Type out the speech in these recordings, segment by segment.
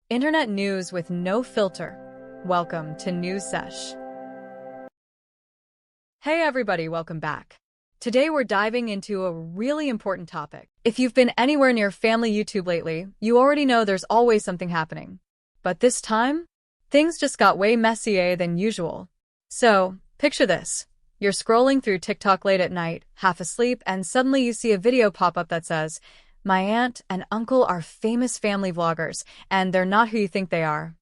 Internet news with no filter. Welcome to News Sesh. Hey everybody, welcome back. Today we're diving into a really important topic. If you've been anywhere near family YouTube lately, you already know there's always something happening. But this time, things just got way messier than usual. So, picture this. You're scrolling through TikTok late at night, half asleep, and suddenly you see a video pop up that says, "My aunt and uncle are famous family vloggers, and they're not who you think they are."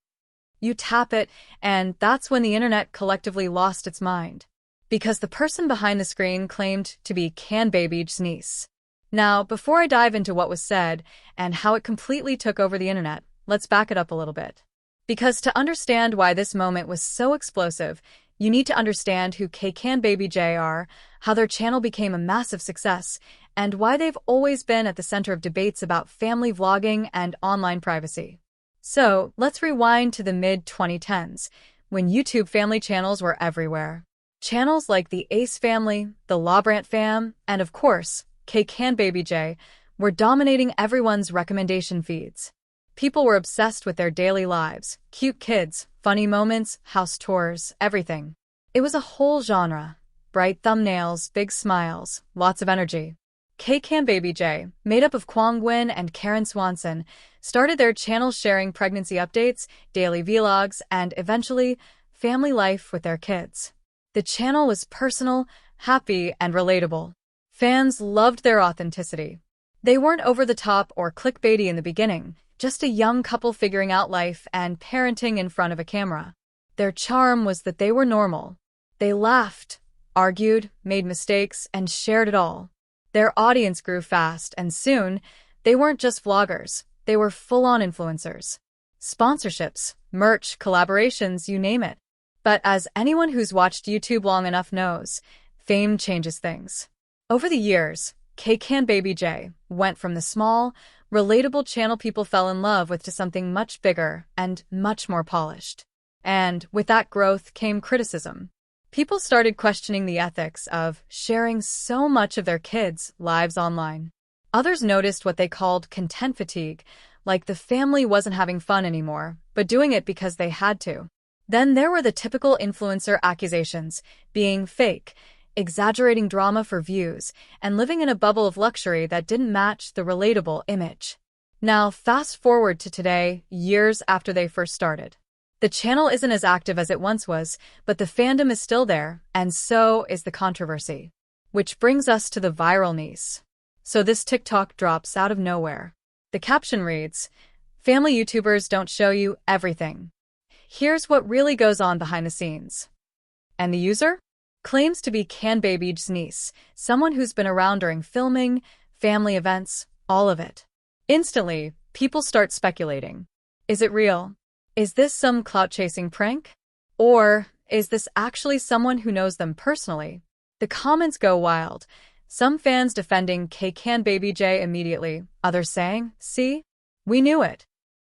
You tap it, and that's when the internet collectively lost its mind. Because the person behind the screen claimed to be KKandBabyJ's niece. Now, before I dive into what was said and how it completely took over the internet, let's back it up a little bit. Because to understand why this moment was so explosive, you need to understand who KKandBabyJ are, how their channel became a massive success, and why they've always been at the center of debates about family vlogging and online privacy. So, let's rewind to the mid-2010s, when YouTube family channels were everywhere. Channels like the Ace Family, the LaBrant Fam, and of course, KKandBabyJ were dominating everyone's recommendation feeds. People were obsessed with their daily lives, cute kids, funny moments, house tours, everything. It was a whole genre. Bright thumbnails, big smiles, lots of energy. KKandBabyJ, made up of Kwang Nguyen and Karen Swanson, started their channel sharing pregnancy updates, daily vlogs, and eventually, family life with their kids. The channel was personal, happy, and relatable. Fans loved their authenticity. They weren't over the top or clickbaity in the beginning, just a young couple figuring out life and parenting in front of a camera. Their charm was that they were normal. They laughed, argued, made mistakes, and shared it all. Their audience grew fast, and soon, they weren't just vloggers, they were full-on influencers. Sponsorships, merch, collaborations, you name it. But as anyone who's watched YouTube long enough knows, fame changes things. Over the years, KKandBabyJ went from the small, relatable channel people fell in love with to something much bigger and much more polished. And with that growth came criticism. People started questioning the ethics of sharing so much of their kids' lives online. Others noticed what they called content fatigue, like the family wasn't having fun anymore, but doing it because they had to. Then there were the typical influencer accusations, being fake, exaggerating drama for views, and living in a bubble of luxury that didn't match the relatable image. Now, fast forward to today, years after they first started. The channel isn't as active as it once was, but the fandom is still there, and so is the controversy. Which brings us to the viral niece. So this TikTok drops out of nowhere. The caption reads, "Family YouTubers don't show you everything. Here's what really goes on behind the scenes." And the user? Claims to be KKandBabyJ's niece, someone who's been around during filming, family events, all of it. Instantly, people start speculating. Is it real? Is this some clout-chasing prank? Or is this actually someone who knows them personally? The comments go wild. Some fans defending KKandBabyJ immediately, others saying, "See? We knew it."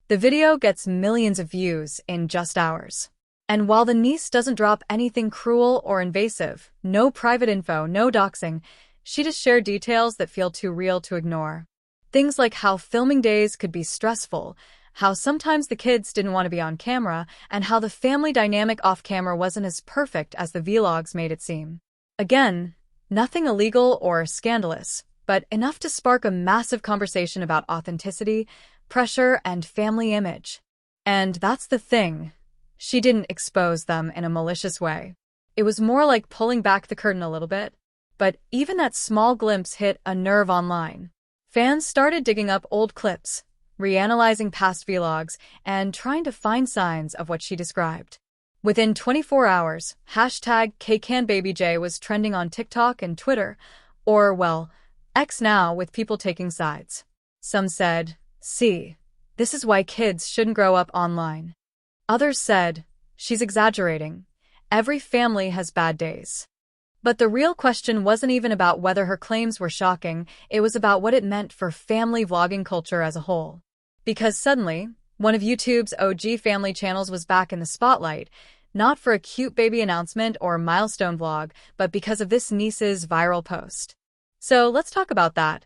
The video gets millions of views in just hours. And while the niece doesn't drop anything cruel or invasive, no private info, no doxing, she just shared details that feel too real to ignore. Things like how filming days could be stressful, how sometimes the kids didn't want to be on camera, and how the family dynamic off-camera wasn't as perfect as the vlogs made it seem. Again, nothing illegal or scandalous, but enough to spark a massive conversation about authenticity, pressure, and family image. And that's the thing. She didn't expose them in a malicious way. It was more like pulling back the curtain a little bit. But even that small glimpse hit a nerve online. Fans started digging up old clips, reanalyzing past vlogs, and trying to find signs of what she described. Within 24 hours, hashtag KKandBabyJ was trending on TikTok and Twitter, or, well, X now, with people taking sides. Some said, "See, this is why kids shouldn't grow up online." Others said, "She's exaggerating. Every family has bad days." But the real question wasn't even about whether her claims were shocking, it was about what it meant for family vlogging culture as a whole. Because suddenly, one of YouTube's OG family channels was back in the spotlight, not for a cute baby announcement or milestone vlog, but because of this niece's viral post. So let's talk about that.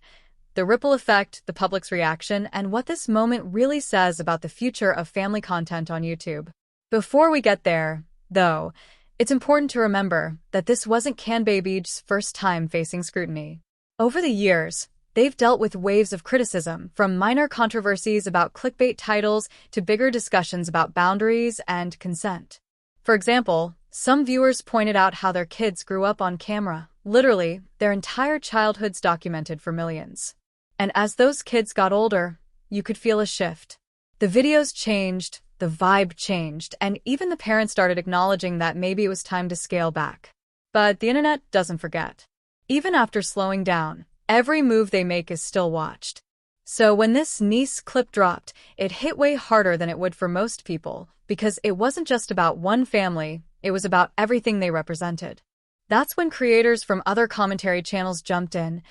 the ripple effect, the public's reaction, and what this moment really says about the future of family content on YouTube. Before we get there, though, it's important to remember that this wasn't KKandBabyJ's first time facing scrutiny. Over the years, they've dealt with waves of criticism, from minor controversies about clickbait titles to bigger discussions about boundaries and consent. For example, some viewers pointed out how their kids grew up on camera, literally, their entire childhoods documented for millions. And as those kids got older, you could feel a shift. The videos changed, the vibe changed, and even the parents started acknowledging that maybe it was time to scale back. But the internet doesn't forget. Even after slowing down, every move they make is still watched. So when this niece clip dropped, it hit way harder than it would for most people, because it wasn't just about one family, it was about everything they represented. That's when creators from other commentary channels jumped in,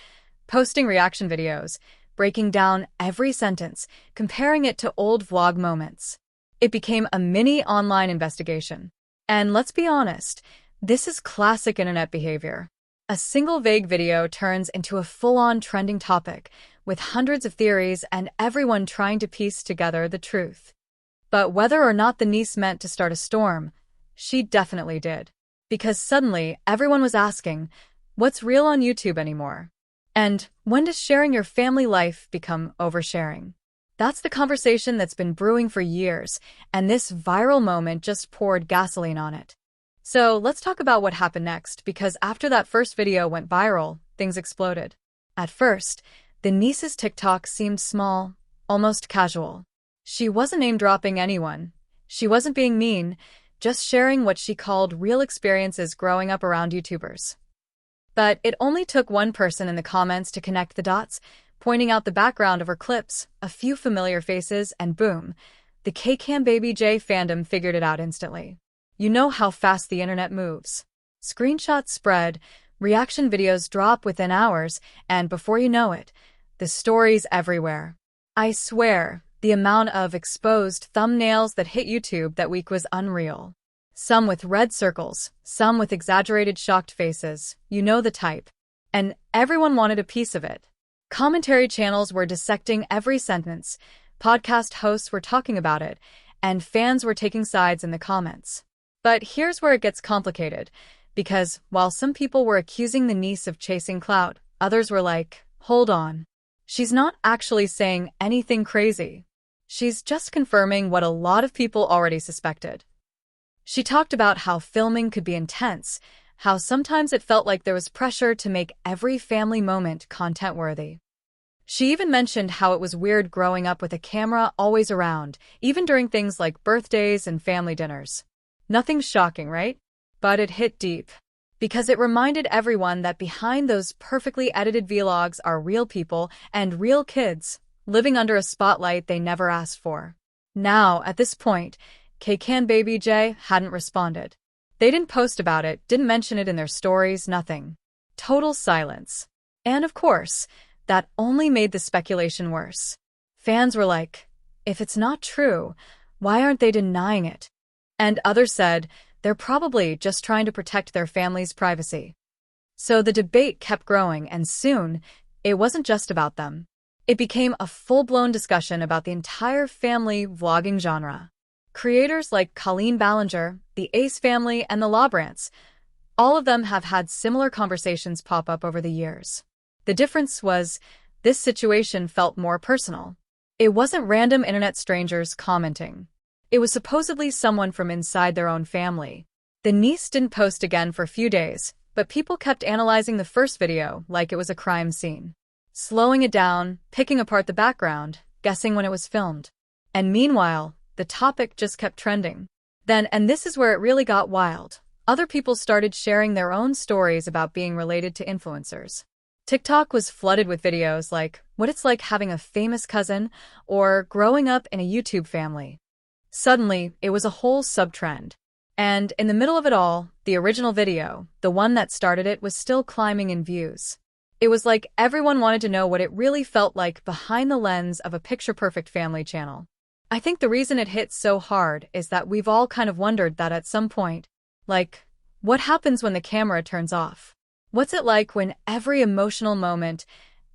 posting reaction videos, breaking down every sentence, comparing it to old vlog moments. It became a mini online investigation. And let's be honest, this is classic internet behavior. A single vague video turns into a full-on trending topic, with hundreds of theories and everyone trying to piece together the truth. But whether or not the niece meant to start a storm, she definitely did. Because suddenly, everyone was asking, what's real on YouTube anymore? And when does sharing your family life become oversharing? That's the conversation that's been brewing for years, and this viral moment just poured gasoline on it. So let's talk about what happened next, because after that first video went viral, things exploded. At first, the niece's TikTok seemed small, almost casual. She wasn't name-dropping anyone. She wasn't being mean, just sharing what she called real experiences growing up around YouTubers. But it only took one person in the comments to connect the dots, pointing out the background of her clips, a few familiar faces, and boom, the KKandBabyJ fandom figured it out instantly. You know how fast the internet moves. Screenshots spread, reaction videos drop within hours, and before you know it, the story's everywhere. I swear, the amount of exposed thumbnails that hit YouTube that week was unreal. Some with red circles, some with exaggerated shocked faces, you know the type. And everyone wanted a piece of it. Commentary channels were dissecting every sentence, podcast hosts were talking about it, and fans were taking sides in the comments. But here's where it gets complicated, because while some people were accusing the niece of chasing clout, others were like, hold on. She's not actually saying anything crazy. She's just confirming what a lot of people already suspected. She talked about how filming could be intense, how sometimes it felt like there was pressure to make every family moment content-worthy. She even mentioned how it was weird growing up with a camera always around, even during things like birthdays and family dinners. Nothing shocking, right? But it hit deep. Because it reminded everyone that behind those perfectly edited vlogs are real people and real kids, living under a spotlight they never asked for. Now, at this point, KKandBabyJ hadn't responded. They didn't post about it, didn't mention it in their stories, nothing. Total silence. And of course, that only made the speculation worse. Fans were like, if it's not true, why aren't they denying it? And others said, they're probably just trying to protect their family's privacy. So the debate kept growing, and soon, it wasn't just about them. It became a full-blown discussion about the entire family vlogging genre. Creators like Colleen Ballinger, the Ace family, and the Labrants, all of them have had similar conversations pop up over the years. The difference was, this situation felt more personal. It wasn't random internet strangers commenting. It was supposedly someone from inside their own family. The niece didn't post again for a few days, but people kept analyzing the first video like it was a crime scene. Slowing it down, picking apart the background, guessing when it was filmed. And meanwhile, the topic just kept trending. Then, and this is where it really got wild, other people started sharing their own stories about being related to influencers. TikTok was flooded with videos like what it's like having a famous cousin or growing up in a YouTube family. Suddenly, it was a whole sub-trend. And in the middle of it all, the original video, the one that started it, was still climbing in views. It was like everyone wanted to know what it really felt like behind the lens of a picture-perfect family channel. I think the reason it hit so hard is that we've all kind of wondered that at some point. Like, what happens when the camera turns off? What's it like when every emotional moment,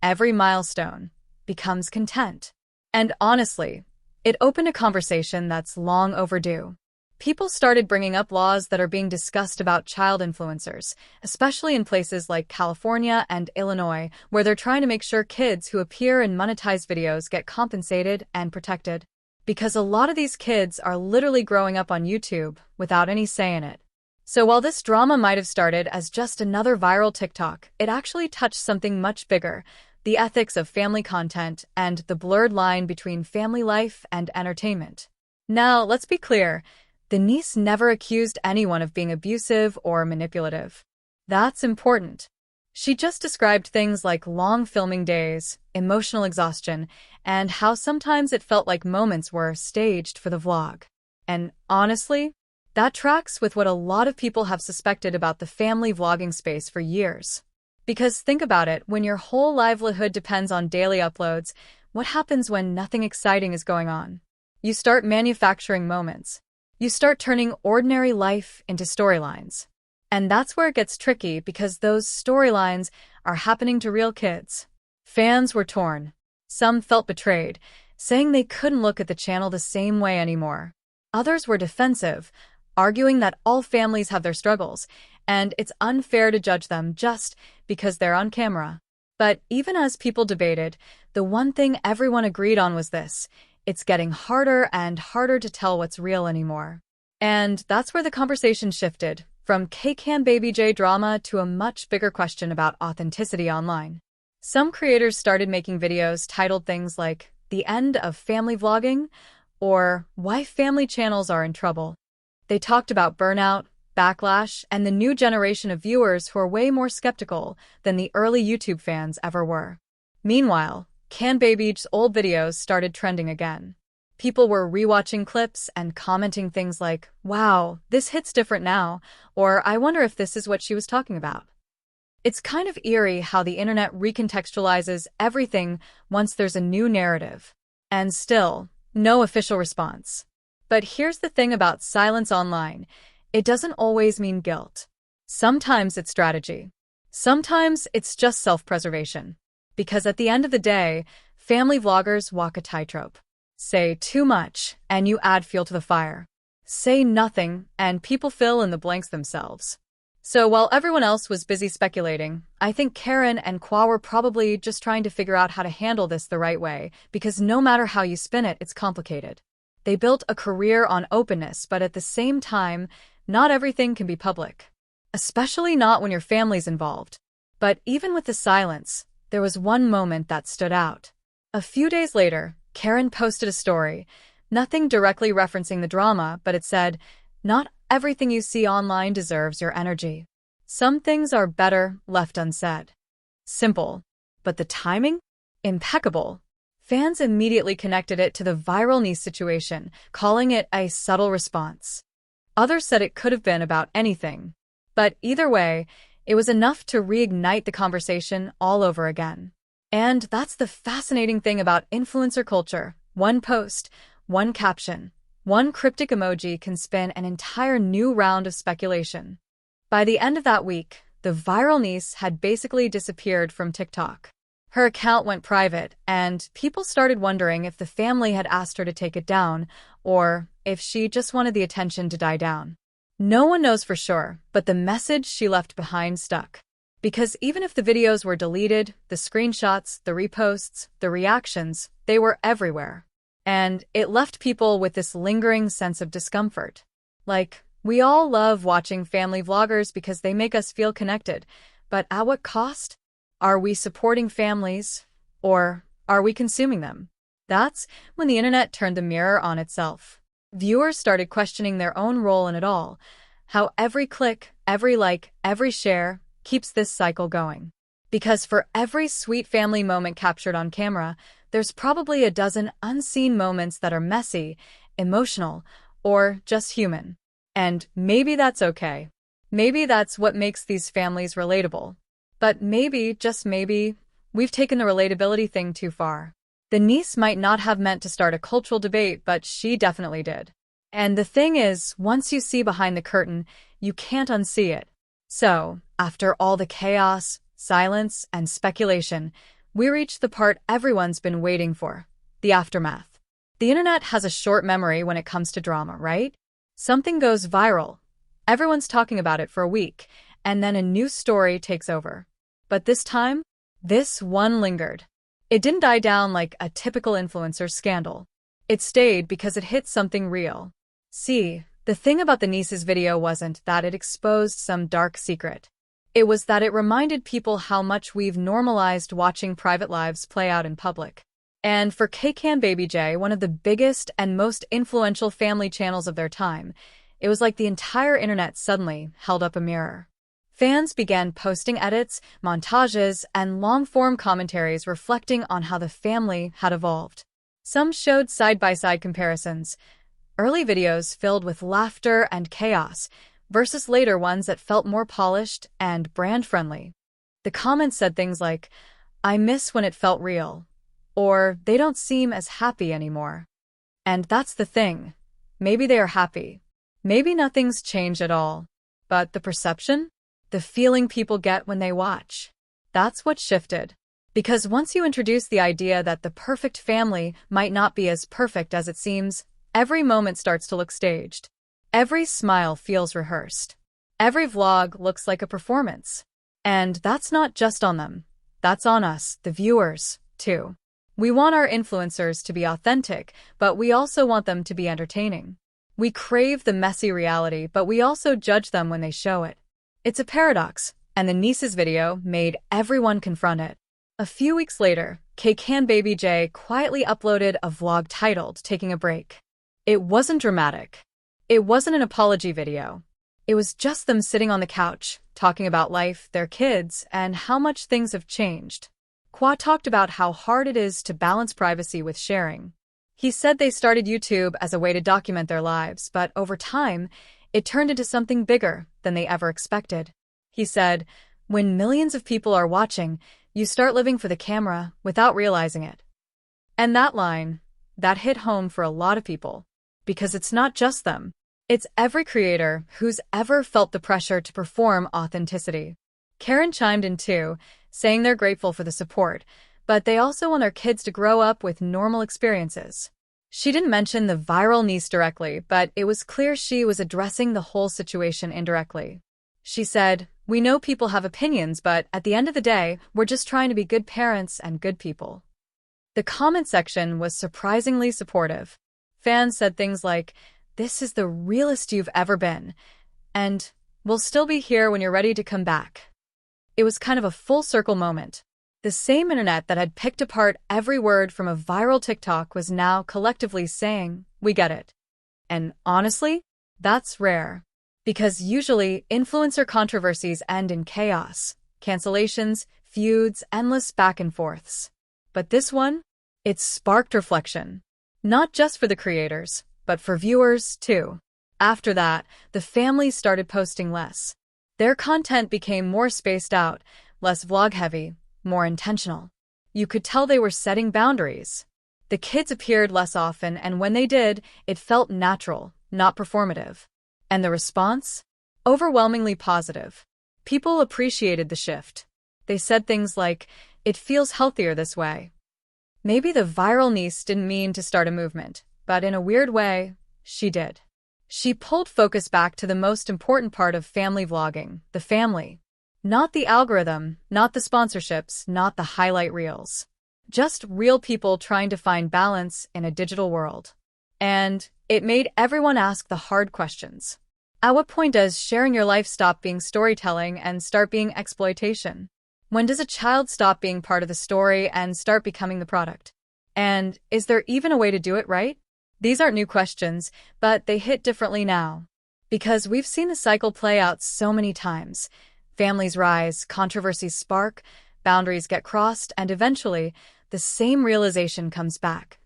every milestone, becomes content. And honestly, it opened a conversation that's long overdue. People started bringing up laws that are being discussed about child influencers, especially in places like California and Illinois, where they're trying to make sure kids who appear in monetized videos get compensated and protected. Because a lot of these kids are literally growing up on YouTube without any say in it. So while this drama might have started as just another viral TikTok, it actually touched something much bigger: the ethics of family content and the blurred line between family life and entertainment. Now, let's be clear. The niece never accused anyone of being abusive or manipulative. That's important. She just described things like long filming days, emotional exhaustion, and how sometimes it felt like moments were staged for the vlog. And honestly, that tracks with what a lot of people have suspected about the family vlogging space for years. Because think about it, when your whole livelihood depends on daily uploads, what happens when nothing exciting is going on? You start manufacturing moments. You start turning ordinary life into storylines. And that's where it gets tricky, because those storylines are happening to real kids. Fans were torn. Some felt betrayed, saying they couldn't look at the channel the same way anymore. Others were defensive, arguing that all families have their struggles, and it's unfair to judge them just because they're on camera. But even as people debated, the one thing everyone agreed on was this: it's getting harder and harder to tell what's real anymore. And that's where the conversation shifted, from KKandBabyJ drama to a much bigger question about authenticity online. Some creators started making videos titled things like "The End of Family Vlogging" or "Why Family Channels Are in Trouble." They talked about burnout, backlash, and the new generation of viewers who are way more skeptical than the early YouTube fans ever were. Meanwhile, KKandBabyJ's old videos started trending again. People were rewatching clips and commenting things like, "Wow, this hits different now," or "I wonder if this is what she was talking about." It's kind of eerie how the internet recontextualizes everything once there's a new narrative. And still, no official response. But here's the thing about silence online: it doesn't always mean guilt. Sometimes it's strategy. Sometimes it's just self-preservation. Because at the end of the day, family vloggers walk a tightrope. Say too much, and you add fuel to the fire. Say nothing, and people fill in the blanks themselves. So while everyone else was busy speculating, I think Karen and Kwa were probably just trying to figure out how to handle this the right way, because no matter how you spin it, it's complicated. They built a career on openness, but at the same time, not everything can be public. Especially not when your family's involved. But even with the silence, there was one moment that stood out. A few days later, Karen posted a story, nothing directly referencing the drama, but it said, "Not everything you see online deserves your energy. Some things are better left unsaid." Simple. But the timing? Impeccable. Fans immediately connected it to the viral niece situation, calling it a subtle response. Others said it could have been about anything. But either way, it was enough to reignite the conversation all over again. And that's the fascinating thing about influencer culture. One post, one caption, one cryptic emoji can spin an entire new round of speculation. By the end of that week, the viral niece had basically disappeared from TikTok. Her account went private, and people started wondering if the family had asked her to take it down, or if she just wanted the attention to die down. No one knows for sure, but the message she left behind stuck. Because even if the videos were deleted, the screenshots, the reposts, the reactions, they were everywhere. And it left people with this lingering sense of discomfort. Like, we all love watching family vloggers because they make us feel connected, but at what cost? Are we supporting families, or are we consuming them? That's when the internet turned the mirror on itself. Viewers started questioning their own role in it all, how every click, every like, every share keeps this cycle going. Because for every sweet family moment captured on camera, there's probably a dozen unseen moments that are messy, emotional, or just human. And maybe that's okay. Maybe that's what makes these families relatable. But maybe, just maybe, we've taken the relatability thing too far. The niece might not have meant to start a cultural debate, but she definitely did. And the thing is, once you see behind the curtain, you can't unsee it. So, after all the chaos, silence, and speculation, we reach the part everyone's been waiting for, the aftermath. The internet has a short memory when it comes to drama, right? Something goes viral. Everyone's talking about it for a week, and then a new story takes over. But this time, this one lingered. It didn't die down like a typical influencer scandal. It stayed because it hit something real. See, the thing about the niece's video wasn't that it exposed some dark secret. It was that it reminded people how much we've normalized watching private lives play out in public. And for KKandBabyJ, one of the biggest and most influential family channels of their time, it was like the entire internet suddenly held up a mirror. Fans began posting edits, montages, and long-form commentaries reflecting on how the family had evolved. Some showed side-by-side comparisons, early videos filled with laughter and chaos, versus later ones that felt more polished and brand-friendly. The comments said things like, "I miss when it felt real," or "They don't seem as happy anymore." And that's the thing. Maybe they are happy. Maybe nothing's changed at all. But the perception? The feeling people get when they watch. That's what shifted. Because once you introduce the idea that the perfect family might not be as perfect as it seems, every moment starts to look staged. Every smile feels rehearsed. Every vlog looks like a performance. And that's not just on them. That's on us, the viewers, too. We want our influencers to be authentic, but we also want them to be entertaining. We crave the messy reality, but we also judge them when they show it. It's a paradox, and the niece's video made everyone confront it. A few weeks later, KKandBabyJ quietly uploaded a vlog titled "Taking a Break." It wasn't dramatic. It wasn't an apology video. It was just them sitting on the couch, talking about life, their kids, and how much things have changed. Kwa talked about how hard it is to balance privacy with sharing. He said they started YouTube as a way to document their lives, but over time, it turned into something bigger than they ever expected. He said, "When millions of people are watching, you start living for the camera without realizing it." And that line, that hit home for a lot of people. Because it's not just them. It's every creator who's ever felt the pressure to perform authenticity. Karen chimed in too, saying they're grateful for the support, but they also want their kids to grow up with normal experiences. She didn't mention the viral niece directly, but it was clear she was addressing the whole situation indirectly. She said, "We know people have opinions, but at the end of the day, we're just trying to be good parents and good people." The comment section was surprisingly supportive. Fans said things like, "This is the realest you've ever been," and "We'll still be here when you're ready to come back." It was kind of a full circle moment. The same internet that had picked apart every word from a viral TikTok was now collectively saying, "We get it." And honestly, that's rare. Because usually, influencer controversies end in chaos, cancellations, feuds, endless back and forths. But this one? It sparked reflection. Not just for the creators, but for viewers, too. After that, the family started posting less. Their content became more spaced out, less vlog-heavy, more intentional. You could tell they were setting boundaries. The kids appeared less often, and when they did, it felt natural, not performative. And the response? Overwhelmingly positive. People appreciated the shift. They said things like, "It feels healthier this way." Maybe the viral niece didn't mean to start a movement, but in a weird way, she did. She pulled focus back to the most important part of family vlogging, the family. Not the algorithm, not the sponsorships, not the highlight reels. Just real people trying to find balance in a digital world. And it made everyone ask the hard questions. At what point does sharing your life stop being storytelling and start being exploitation? When does a child stop being part of the story and start becoming the product? And is there even a way to do it right? These aren't new questions, but they hit differently now. Because we've seen the cycle play out so many times. Families rise, controversies spark, boundaries get crossed, and eventually, the same realization comes back.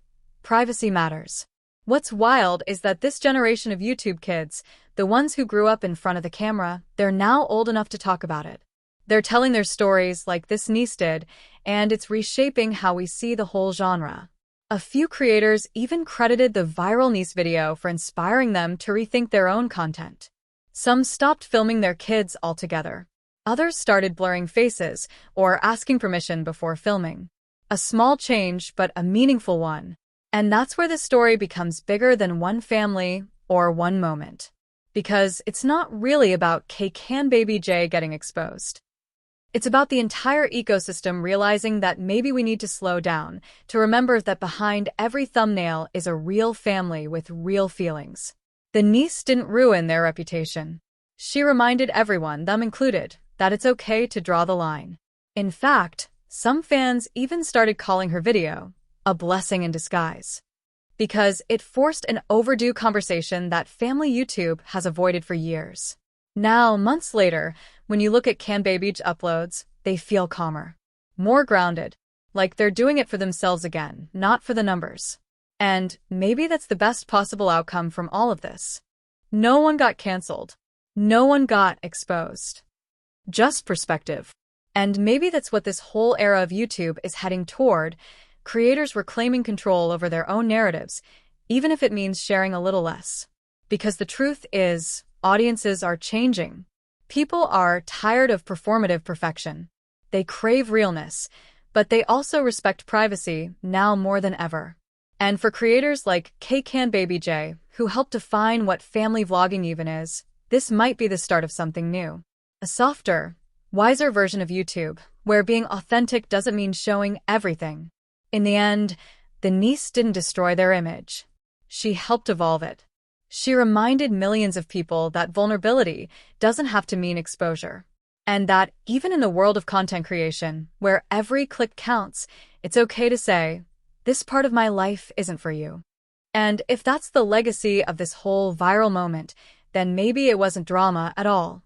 Privacy matters. What's wild is that this generation of YouTube kids, the ones who grew up in front of the camera, they're now old enough to talk about it. They're telling their stories like this niece did, and it's reshaping how we see the whole genre. A few creators even credited the viral niece video for inspiring them to rethink their own content. Some stopped filming their kids altogether. Others started blurring faces or asking permission before filming. A small change, but a meaningful one. And that's where the story becomes bigger than one family or one moment. Because it's not really about KKandBabyJ getting exposed. It's about the entire ecosystem realizing that maybe we need to slow down, to remember that behind every thumbnail is a real family with real feelings. The niece didn't ruin their reputation. She reminded everyone, them included, that it's okay to draw the line. In fact, some fans even started calling her video a blessing in disguise. Because it forced an overdue conversation that family YouTube has avoided for years. Now, months later, when you look at KKandBabyJ's uploads, they feel calmer. More grounded. Like they're doing it for themselves again, not for the numbers. And maybe that's the best possible outcome from all of this. No one got canceled. No one got exposed. Just perspective. And maybe that's what this whole era of YouTube is heading toward, creators reclaiming control over their own narratives, even if it means sharing a little less. Because the truth is, audiences are changing. People are tired of performative perfection. They crave realness, but they also respect privacy now more than ever. And for creators like KKandBabyJ, who help define what family vlogging even is, this might be the start of something new. A softer, wiser version of YouTube, where being authentic doesn't mean showing everything. In the end, the niece didn't destroy their image. She helped evolve it. She reminded millions of people that vulnerability doesn't have to mean exposure. And that even in the world of content creation, where every click counts, it's okay to say, this part of my life isn't for you. And if that's the legacy of this whole viral moment, then maybe it wasn't drama at all.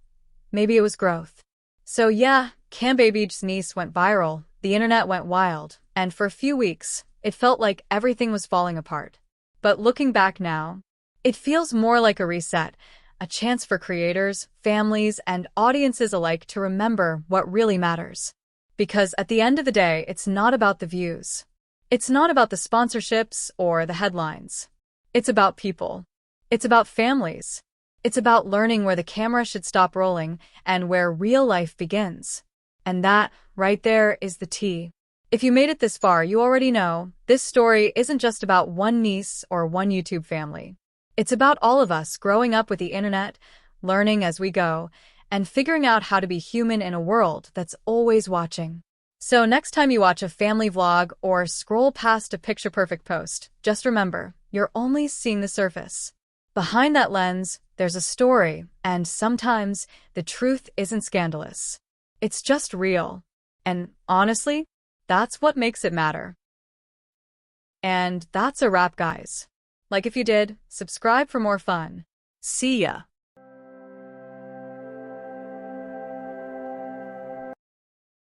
Maybe it was growth. So yeah, KKandBabyJ's niece went viral, the internet went wild, and for a few weeks, it felt like everything was falling apart. But looking back now, it feels more like a reset, a chance for creators, families, and audiences alike to remember what really matters. Because at the end of the day, it's not about the views. It's not about the sponsorships or the headlines. It's about people. It's about families. It's about learning where the camera should stop rolling and where real life begins. And that, right there, is the tea. If you made it this far, you already know, this story isn't just about one niece or one YouTube family. It's about all of us growing up with the internet, learning as we go, and figuring out how to be human in a world that's always watching. So next time you watch a family vlog or scroll past a picture-perfect post, just remember, you're only seeing the surface. Behind that lens, there's a story, and sometimes the truth isn't scandalous. It's just real. And honestly, that's what makes it matter. And that's a wrap, guys. Like if you did, subscribe for more fun. See ya.